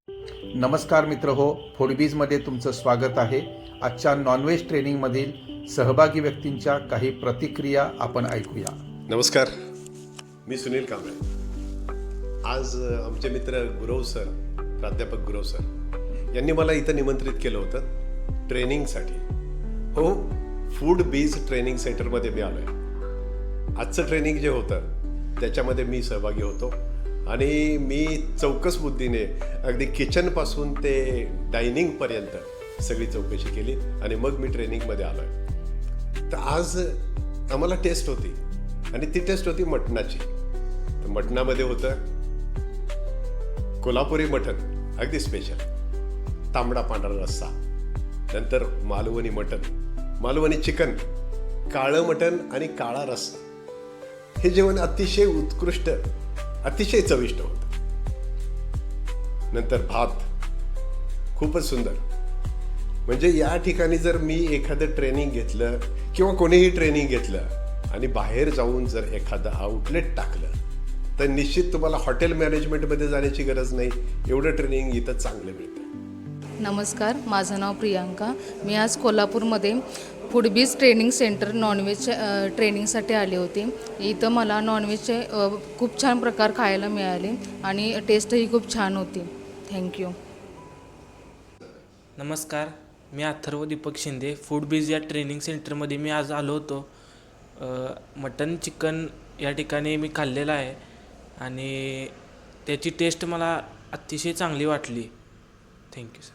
नमस्कार मित्र हो, फूडबीजमध्ये तुमचं स्वागत आहे. आजच्या नॉनव्हेज ट्रेनिंगमधील सहभागी व्यक्तींच्या काही प्रतिक्रिया आपण ऐकूया. नमस्कार, मी सुनील कांबळे. आज आमचे मित्र गुरव सर, प्राध्यापक गुरव सर यांनी मला इथं निमंत्रित केलं होतं ट्रेनिंगसाठी. हो, फूड बीज ट्रेनिंग सेंटरमध्ये मी आलो आहे. आजचं ट्रेनिंग जे होतं त्याच्यामध्ये मी सहभागी होतो आणि मी चौकस बुद्धीने अगदी किचनपासून ते डायनिंगपर्यंत सगळी चौकशी केली आणि मग मी ट्रेनिंगमध्ये आलो आहे. तर आज आम्हाला टेस्ट होती आणि ती टेस्ट होती मटणाची. तर मटणामध्ये होतं कोल्हापुरी मटण, अगदी स्पेशल, तांबडा पांढरा रस्सा, नंतर मालवणी मटण, मालवणी चिकन, काळं मटण आणि काळा रस्सा. हे जेवण अतिशय उत्कृष्ट, अतिशय चविष्ट होतं. नंतर भात, खूपच सुंदर. म्हणजे या ठिकाणी जर मी एखादं ट्रेनिंग घेतलं किंवा कोणीही ट्रेनिंग घेतलं आणि बाहेर जाऊन जर एखादं आउटलेट टाकलं तर निश्चित तुम्हाला हॉटेल मॅनेजमेंटमध्ये जाण्याची गरज नाही, एवढं ट्रेनिंग इथं चांगलं मिळतं. नमस्कार, माझं नाव प्रियांका. मी आज कोल्हापूरमध्ये फूडबीज ट्रेनिंग सेंटर नॉनव्हेज ट्रेनिंगसाठी आले होते. इथं मला नॉनव्हेजचे खूप छान प्रकार खायला मिळाले आणि टेस्टही खूप छान होती. थँक्यू. नमस्कार, मी अथर्व दीपक शिंदे. फूडबीज या ट्रेनिंग सेंटरमध्ये मी आज आलो होतो. मटन चिकन या ठिकाणी मी खाल्लेलं आहे आणि त्याची टेस्ट मला अतिशय चांगली वाटली. Thank you sir.